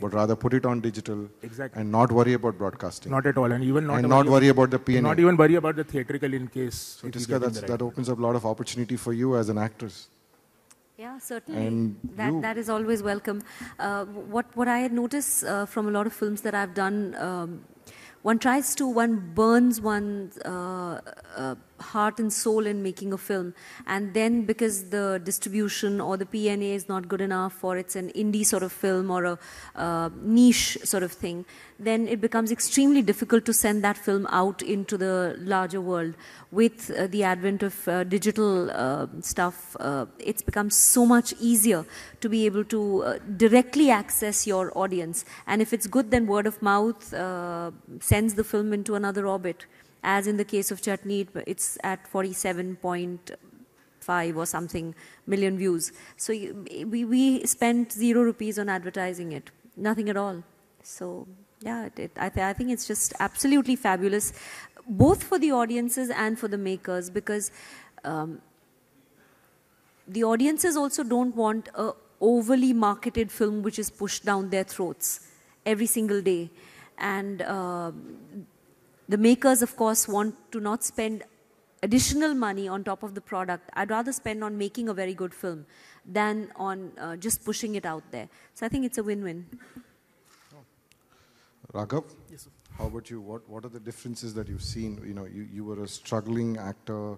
but rather put it on digital Exactly. and not worry about broadcasting. Not at all, and even not worry about the P&A. Not even worry about the theatrical in case. So Tiska, that opens up a lot of opportunity for you as an actress. Yeah, certainly. And that is always welcome. What I had noticed from a lot of films that I've done, one burns one's heart and soul in making a film, and then because the distribution or the P&A is not good enough, or it's an indie sort of film or a niche sort of thing, then it becomes extremely difficult to send that film out into the larger world. With the advent of digital stuff, it's become so much easier to be able to directly access your audience. And if it's good, then word of mouth sends the film into another orbit. As in the case of Chutney, it's at 47.5 or something million views. So we spent 0 rupees on advertising it, nothing at all. So yeah, I think it's just absolutely fabulous, both for the audiences and for the makers, because the audiences also don't want a overly marketed film which is pushed down their throats every single day. And the makers, of course, want to not spend additional money on top of the product. I'd rather spend on making a very good film than on just pushing it out there. So I think it's a win-win. Raghav? Yes, sir. How about you? What are the differences that you've seen? You know, you were a struggling actor,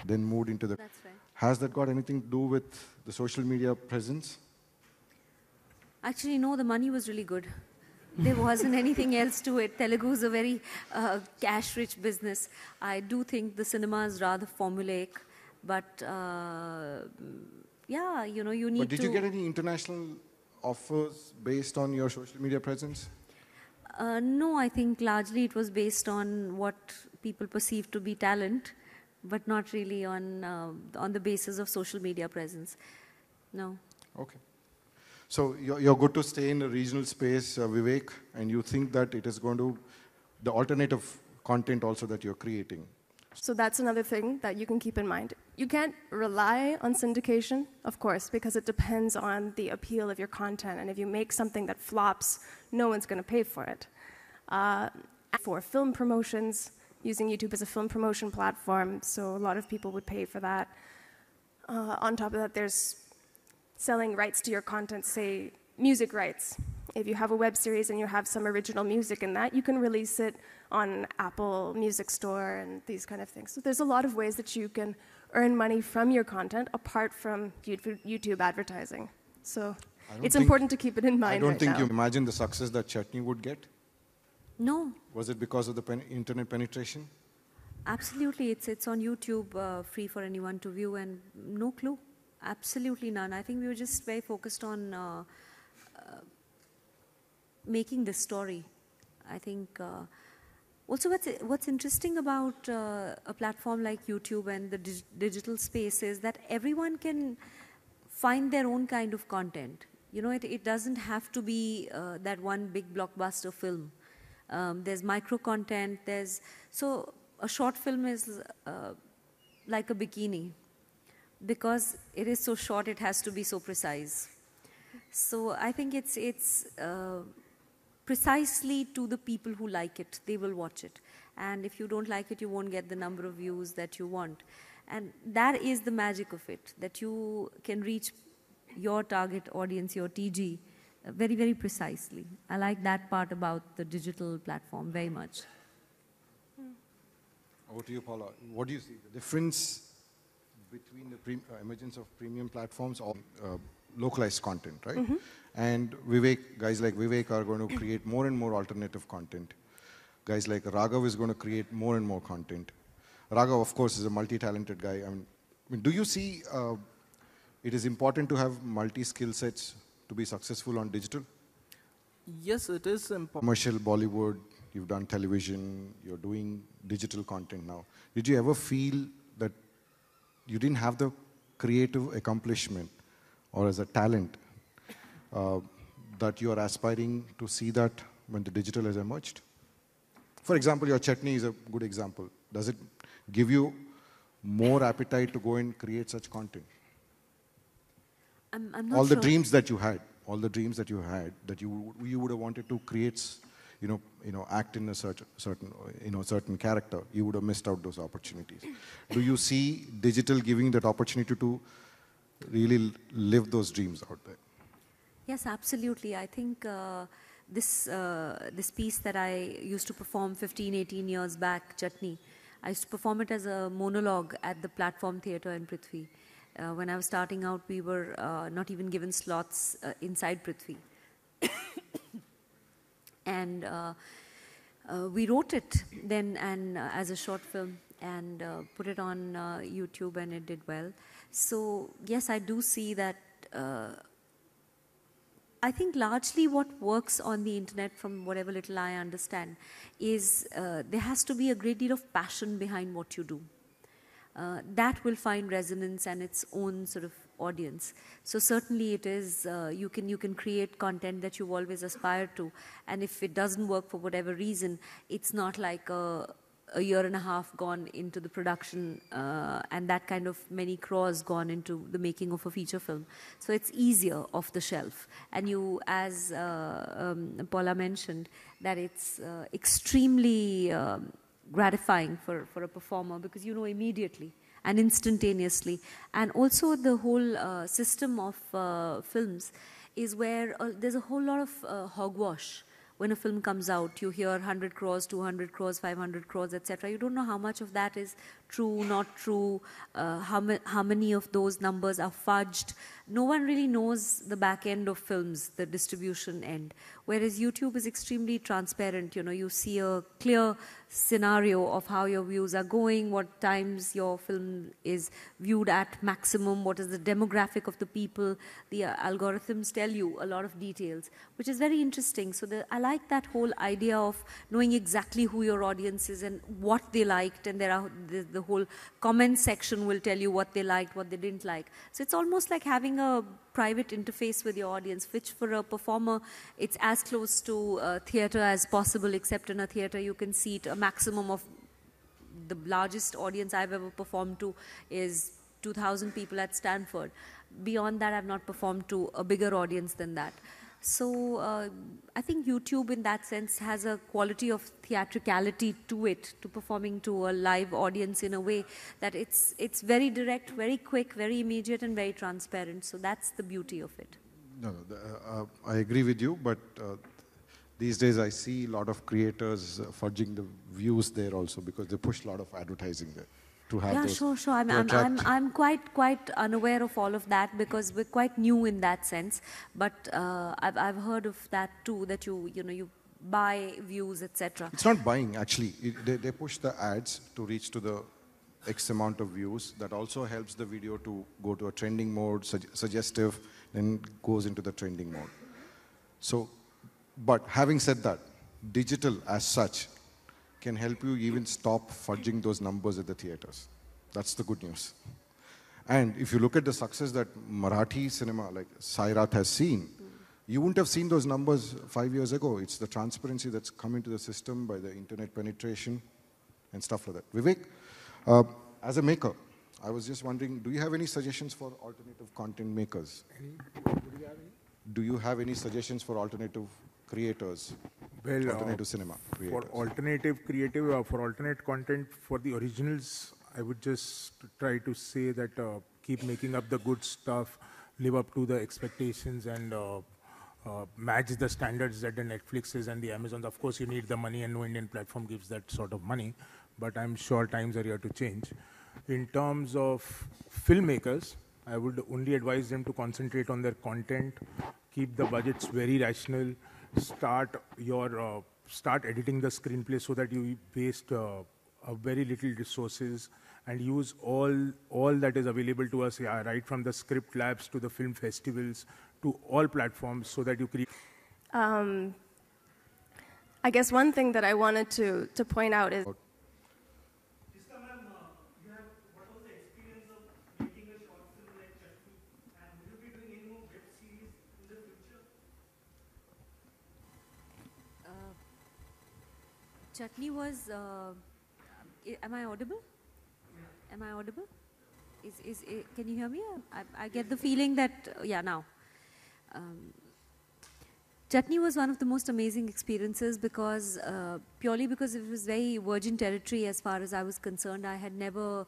then moved into the... That's right. Has that got anything to do with the social media presence? Actually, no, the money was really good. There wasn't anything else to it. Telugu is a very cash-rich business. I do think the cinema is rather formulaic, but yeah, you know, you need to... But did you get any international offers based on your social media presence? No, I think largely it was based on what people perceive to be talent, but not really on the basis of social media presence. No. Okay. So you're good to stay in the regional space, Vivek, and you think that it is going to, the alternative content also that you're creating. So that's another thing that you can keep in mind. You can't rely on syndication, of course, because it depends on the appeal of your content. And if you make something that flops, no one's going to pay for it. For film promotions, using YouTube as a film promotion platform, so a lot of people would pay for that. On top of that, there's selling rights to your content, say music rights. If you have a web series and you have some original music in that, you can release it on Apple Music Store and these kind of things. So there's a lot of ways that you can earn money from your content apart from YouTube advertising. So it's important to keep it in mind. I don't think you imagine the success that Chutney would get. No. Was it because of the internet penetration? Absolutely. It's on YouTube, free for anyone to view, and no clue. Absolutely none. I think we were just very focused on making this story. I think also what's interesting about a platform like YouTube and the digital space is that everyone can find their own kind of content. You know, it doesn't have to be that one big blockbuster film. There's micro content. So a short film is like a bikini. Because it is so short, it has to be so precise. So I think it's precisely to the people who like it. They will watch it. And if you don't like it, you won't get the number of views that you want. And that is the magic of it, that you can reach your target audience, your TG, very, very precisely. I like that part about the digital platform very much. Over to you, Paula. What do you see? The difference between the emergence of premium platforms or localized content, right? Mm-hmm. And Vivek, guys like Vivek are going to create more and more alternative content. Guys like Raghav is going to create more and more content. Raghav, of course, is a multi-talented guy. I mean, do you see it is important to have multi-skill sets to be successful on digital? Yes, it is important. Commercial, Bollywood, you've done television, you're doing digital content now. Did you ever feel that you didn't have the creative accomplishment or as a talent that you are aspiring to see that when the digital has emerged? For example, your Chutney is a good example. Does it give you more appetite to go and create such content? I'm not All sure. the dreams that you had. all the dreams that you had, that you would have wanted to create, act in a certain character, you would have missed out those opportunities. Do you see digital giving that opportunity to really live those dreams out there? Yes, absolutely. I think this piece that I used to perform 15, 18 years back, Chutney, I used to perform it as a monologue at the Platform Theatre in Prithvi. When I was starting out, we were not even given slots inside Prithvi. And we wrote it then and as a short film and put it on YouTube, and it did well. So yes, I do see that. I think largely what works on the internet, from whatever little I understand, is there has to be a great deal of passion behind what you do. That will find resonance and its own sort of audience. So certainly it is, you can create content that you've always aspired to, and if it doesn't work for whatever reason, it's not like a year and a half gone into the production and that kind of many crores gone into the making of a feature film. So it's easier off the shelf. And you, as Paula mentioned, that it's extremely gratifying for a performer, because you know immediately and instantaneously. And also the whole system of films is where there's a whole lot of hogwash. When a film comes out, you hear 100 crores, 200 crores, 500 crores, etc. You don't know how much of that is true, not true, how many of those numbers are fudged. No one really knows the back end of films, the distribution end. Whereas YouTube is extremely transparent. You know, you see a clear scenario of how your views are going, what times your film is viewed at maximum, what is the demographic of the people. The algorithms tell you a lot of details, which is very interesting. So I like that whole idea of knowing exactly who your audience is and what they liked, and there are the whole comment section will tell you what they liked, what they didn't like. So it's almost like having a private interface with your audience, which for a performer, it's as close to theatre as possible, except in a theatre you can seat a maximum of, the largest audience I've ever performed to is 2,000 people at Stanford. Beyond that, I've not performed to a bigger audience than that. So I think YouTube in that sense has a quality of theatricality to it, to performing to a live audience in a way that it's very direct, very quick, very immediate and very transparent. So that's the beauty of it. No, I agree with you, but these days I see a lot of creators fudging the views there also, because they push a lot of advertising there. Yeah, sure. I'm quite unaware of all of that, because we're quite new in that sense. But I've heard of that too, that you buy views, etc. It's not buying, actually. They push the ads to reach to the X amount of views. That also helps the video to go to a trending mode, suggestive, then goes into the trending mode. So, but having said that, digital as such can help you even stop fudging those numbers at the theaters. That's the good news. And if you look at the success that Marathi cinema, like Sairat, has seen, you wouldn't have seen those numbers 5 years ago. It's the transparency that's come into the system by the internet penetration and stuff like that. Vivek, as a maker, I was just wondering, do you have any suggestions for alternative content makers? Do you have any suggestions for alternative creators? Well, alternative cinema creators. For alternative creative, for alternate content, for the originals, I would just try to say that keep making up the good stuff, live up to the expectations, and match the standards that the Netflixes and the Amazons. Of course, you need the money, and no Indian platform gives that sort of money, but I'm sure times are here to change. In terms of filmmakers, I would only advise them to concentrate on their content, keep the budgets very rational, start editing the screenplay so that you waste very little resources, and use all that is available to us, right from the script labs to the film festivals to all platforms, so that you create. I guess one thing that I wanted to point out is. Chutney was, am I audible? Am I audible? Can you hear me? I get the feeling that, yeah, now. Chutney was one of the most amazing experiences because purely because it was very virgin territory as far as I was concerned. I had never,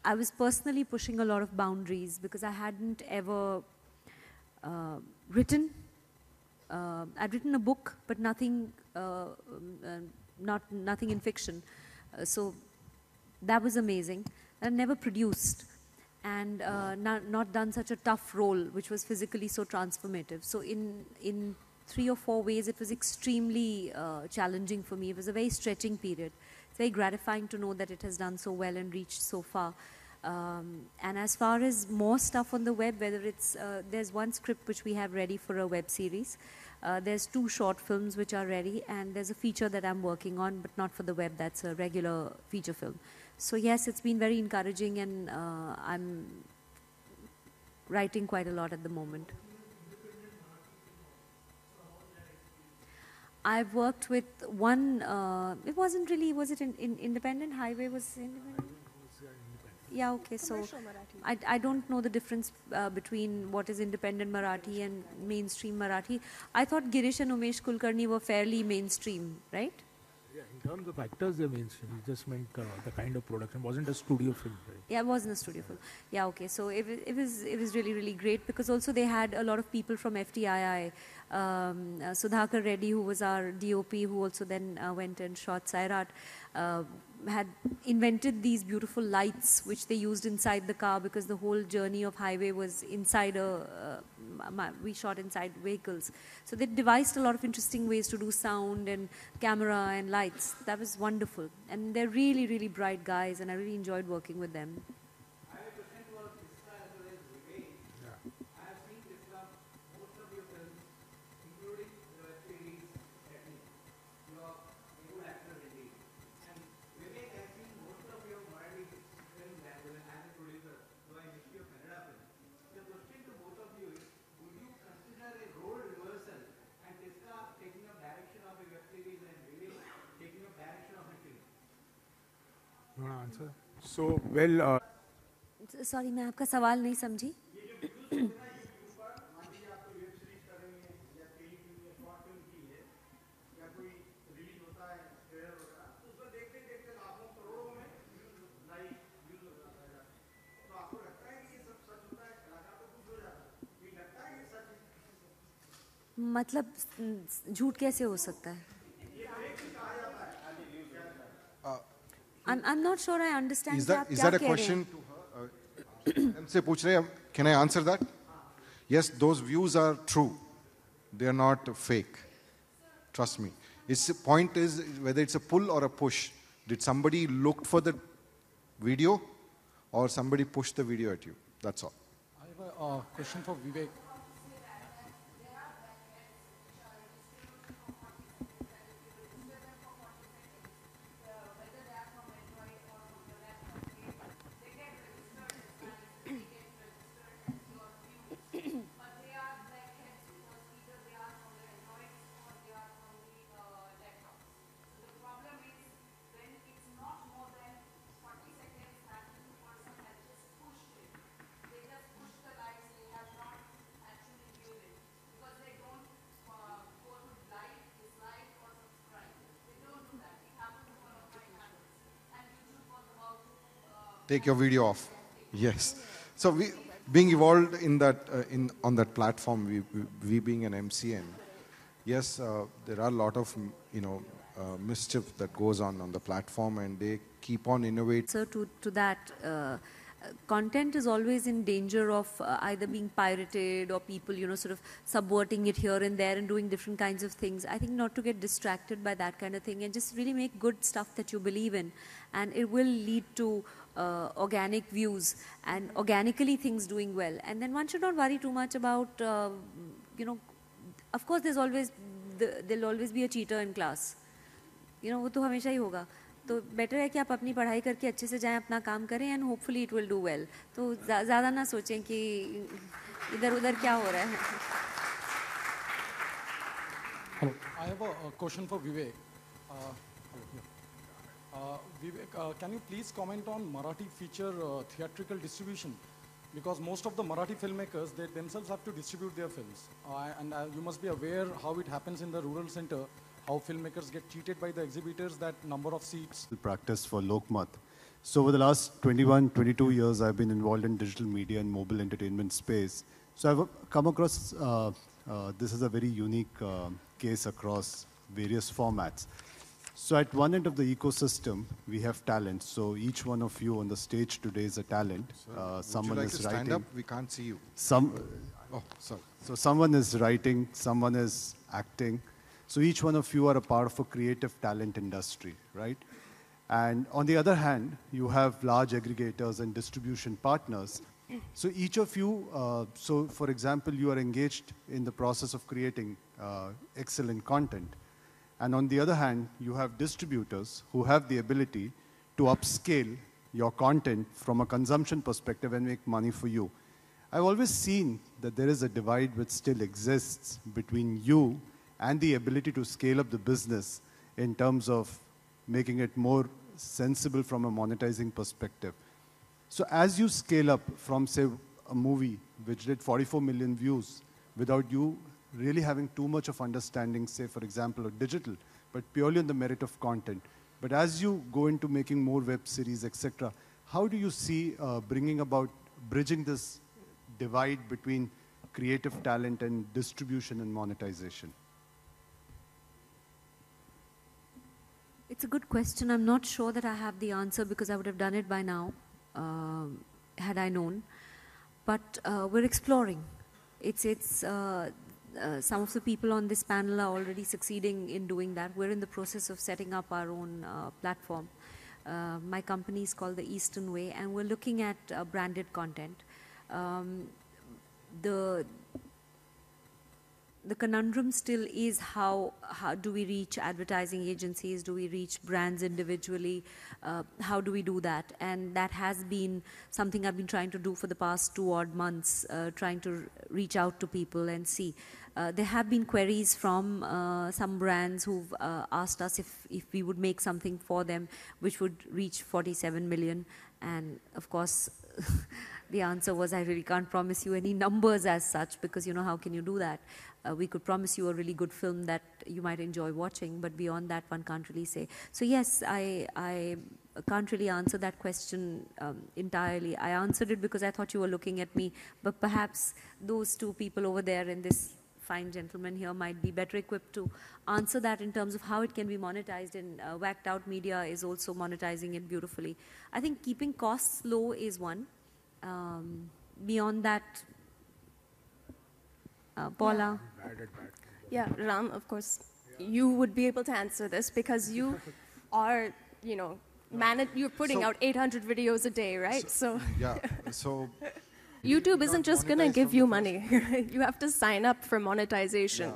I was personally pushing a lot of boundaries because I hadn't ever written. I'd written a book, but nothing, nothing in fiction. So that was amazing. I'd never produced and not done such a tough role, which was physically so transformative. So in 3 or 4 ways, it was extremely challenging for me. It was a very stretching period. It's very gratifying to know that it has done so well and reached so far. And as far as more stuff on the web, whether it's, there's one script which we have ready for a web series. There's 2 short films which are ready, and there's a feature that I'm working on, but not for the web. That's a regular feature film. So yes, it's been very encouraging, and I'm writing quite a lot at the moment. I've worked with one, it wasn't really, was it in Independent? Highway was independent? Yeah, okay, so I don't know the difference between what is independent Marathi and mainstream Marathi. I thought Girish and Umesh Kulkarni were fairly mainstream, right? Yeah, in terms of actors, they're mainstream. It just meant the kind of production. Wasn't a studio film, right? Yeah, it wasn't a studio film. Yeah, okay. So it was really, really great because also they had a lot of people from FTII. Sudhakar Reddy, who was our DOP, who also then went and shot Sairat, had invented these beautiful lights which they used inside the car because the whole journey of Highway was inside we shot inside vehicles. So they devised a lot of interesting ways to do sound and camera and lights. That was wonderful. And they're really, really bright guys, and I really enjoyed working with them. I have a question for Tisla as well as Vivek. I have seen Tisla, most of your films, including the web series Technique. You are a good actor indeed. And Vivek, I have seen most of your Marathi films as well as a producer, though I history of Kannada film. The question to both of you is, would you consider a role reversal and Tisla taking up direction of a web series and Vivek taking up direction of a film? You want to answer? So, well... Sorry, मैं आपका सवाल नहीं समझी. मतलब झूठ कैसे हो सकता है? I'm not sure I understand. Is that a question to her? हमसे पूछ रहे हैं, can I answer that? Yes, those views are true. They are not fake. Trust me. The point is whether it's a pull or a push. Did somebody look for the video or somebody pushed the video at you? That's all. I have a question for Vivek. Take your video off. Yes. So we, being evolved in that on that platform, we being an MCN, yes, there are a lot of mischief that goes on the platform, and they keep on innovating. So to that, content is always in danger of either being pirated or people, sort of subverting it here and there and doing different kinds of things. I think not to get distracted by that kind of thing and just really make good stuff that you believe in, and it will lead to organic views and organically things doing well. And then one should not worry too much about, of course there'll always be a cheater in class. वो तो हमेशा ही होगा. तो better है कि आप अपनी पढ़ाई करके अच्छे से जाएं, अपना काम करें, and hopefully it will do well. तो ज़्यादा ना सोचें कि इधर उधर क्या हो रहा है. Hello. I have a question for Vivek. Vivek, can you please comment on Marathi feature theatrical distribution? because most of the Marathi filmmakers, they themselves have to distribute their films. You must be aware how it happens in the rural center, how filmmakers get cheated by the exhibitors, that number of seats. Practice for Lokmat. So over the last 21, 22 years, I've been involved in digital media and mobile entertainment space. So I've come across, this is a very unique case across various formats. So at one end of the ecosystem, we have talent. So each one of you on the stage today is a talent. Someone Would you like is to stand writing. up? We can't see you. Oh, sorry. So someone is writing, someone is acting. So each one of you are a part of a creative talent industry, right? And on the other hand, you have large aggregators and distribution partners. So each of you, so for example, you are engaged in the process of creating excellent content. And on the other hand, you have distributors who have the ability to upscale your content from a consumption perspective and make money for you. I've always seen that there is a divide which still exists between you and the ability to scale up the business in terms of making it more sensible from a monetizing perspective. So as you scale up from, say, a movie which did 44 million views without you really having too much of understanding, say, for example, of digital, but purely on the merit of content. But as you go into making more web series, etc., how do you see bridging this divide between creative talent and distribution and monetization? It's a good question. I'm not sure that I have the answer because I would have done it by now, had I known. But we're exploring. Some of the people on this panel are already succeeding in doing that. We're in the process of setting up our own platform. My company is called The Eastern Way, and we're looking at branded content. The conundrum still is how do we reach advertising agencies, do we reach brands individually, how do we do that? And that has been something I've been trying to do for the past 2 odd months, trying to reach out to people and see. There have been queries from some brands who've asked us if we would make something for them which would reach 47 million, and of course the answer was, I really can't promise you any numbers as such, because how can you do that? We could promise you a really good film that you might enjoy watching, but beyond that one can't really say. So yes, I can't really answer that question entirely. I answered it because I thought you were looking at me, but perhaps those two people over there and this fine gentleman here might be better equipped to answer that in terms of how it can be monetized, and Whacked Out Media is also monetizing it beautifully. I think keeping costs low is one. Beyond that, Paula? Yeah, Ram, of course, you would be able to answer this because you are, you're putting out 800 videos a day, right? So yeah, so YouTube isn't just going to give you money. You have to sign up for monetization.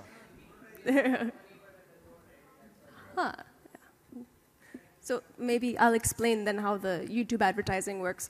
Yeah. Huh. So maybe I'll explain then how the YouTube advertising works.